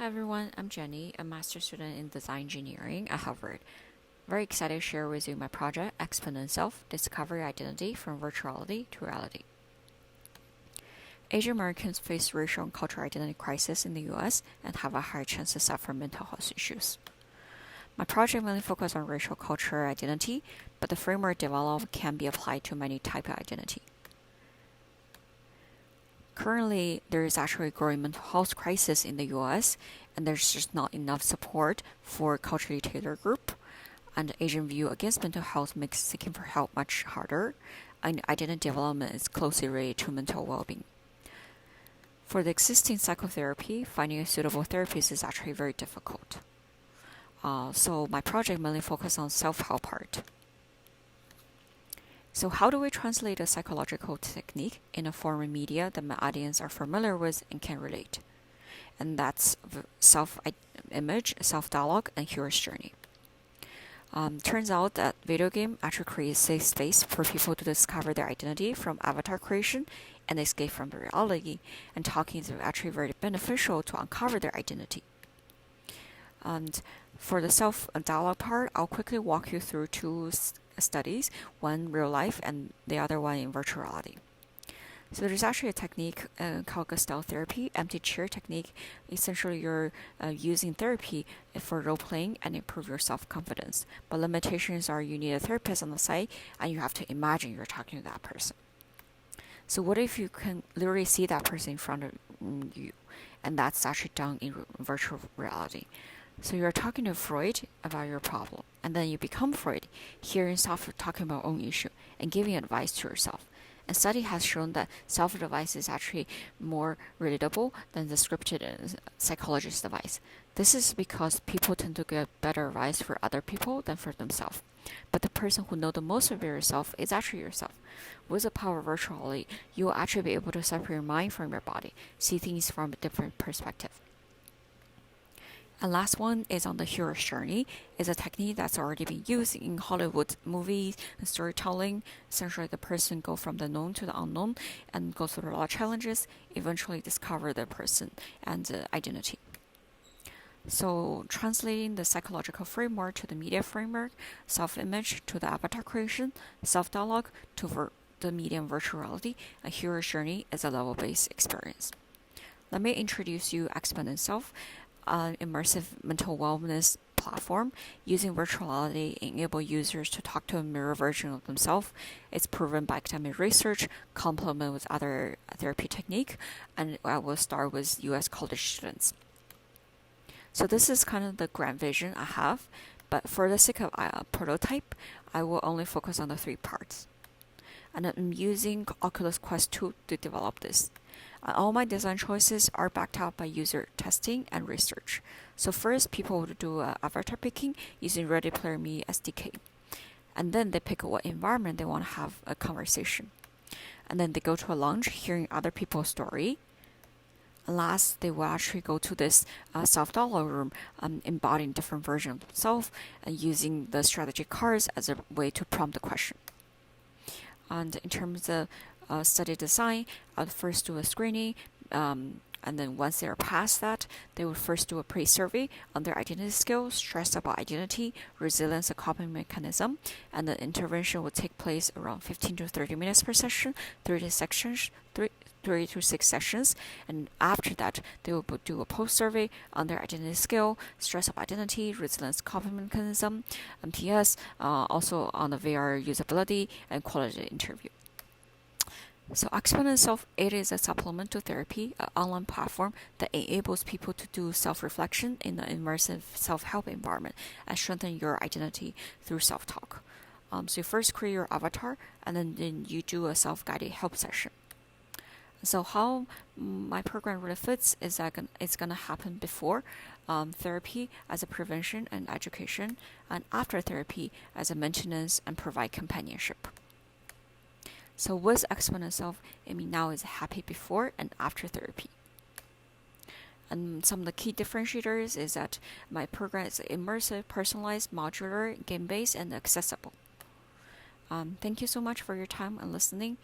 Hi everyone, I'm Jenny, a master student in design engineering at Harvard. Very excited to share with you my project, Exponenself, Discover Identity from Virtuality to Reality. Asian Americans face racial and cultural identity crisis in the US and have a higher chance to suffer mental health issues. My project mainly focuses on racial cultural identity, but the framework developed can be applied to many types of identity. Currently, there is actually a growing mental health crisis in the US, and there's just not enough support for culturally tailored group. And the Asian view against mental health makes seeking for help much harder, and identity development is closely related to mental well-being. For the existing psychotherapy, finding a suitable therapist is actually very difficult. So my project mainly focuses on self-help part. So how do we translate a psychological technique in a form of media that my audience are familiar with and can relate? And that's self-image, self-dialogue, and hero's journey. Turns out that video game actually creates a safe space for people to discover their identity from avatar creation and escape from the reality, and talking is actually very beneficial to uncover their identity. And for the self-dialogue part, I'll quickly walk you through two studies, one real life and the other one in virtual reality. So there's actually a technique called Gestalt therapy, empty chair technique. Essentially, you're using therapy for role playing and improve your self-confidence. But limitations are you need a therapist on the side and you have to imagine you're talking to that person. So what if you can literally see that person in front of you? And that's actually done in virtual reality. So you're talking to Freud about your problem, and then you become Freud, hearing yourself talking about your own issue and giving advice to yourself. And study has shown that self-advice is actually more relatable than the scripted psychologist advice. This is because people tend to get better advice for other people than for themselves. But the person who knows the most about yourself is actually yourself. With the power of virtuality, you will actually be able to separate your mind from your body, see things from a different perspective. And last one is on the hero's journey. It's a technique that's already been used in Hollywood movies and storytelling. Essentially, the person go from the known to the unknown and go through a lot of challenges, eventually discover the person and the identity. So translating the psychological framework to the media framework, self-image to the avatar creation, self-dialogue to the medium virtual reality, a hero's journey is a level-based experience. Let me introduce you Exponenself, an immersive mental wellness platform using virtuality enable users to talk to a mirror version of themselves. It's proven by academic research, complement with other therapy technique, and I will start with US college students. So this is kind of the grand vision I have, but for the sake of prototype, I will only focus on the three parts. And I'm using Oculus Quest 2 to develop this. All my design choices are backed up by user testing and research. So first, people would do avatar picking using Ready Player Me SDK. And then they pick what environment they want to have a conversation. And then they go to a lounge hearing other people's story. And last, they will actually go to this self-dialogue room, embodying different versions of themselves and using the strategy cards as a way to prompt the question. And in terms of study design, I'll first do a screening, and then once they're past that, they will first do a pre-survey on their identity skills, stress about identity, resilience, and coping mechanism, and the intervention will take place around 15 to 30 minutes per session, 3 to 6 sessions, and after that, they will do a post-survey on their identity skill, stress of identity, resilience, coping mechanism, MTS, also on the VR usability and quality interview. So Exponenself, it is a supplement to therapy, an online platform that enables people to do self-reflection in an immersive self-help environment and strengthen your identity through self-talk. So you first create your avatar, and then you do a self-guided help session. So how my program really fits is that it's going to happen before therapy as a prevention and education, and after therapy as a maintenance and provide companionship. So with Exponenself, I mean now is happy before and after therapy. And some of the key differentiators is that my program is immersive, personalized, modular, game-based, and accessible. Thank you so much for your time and listening.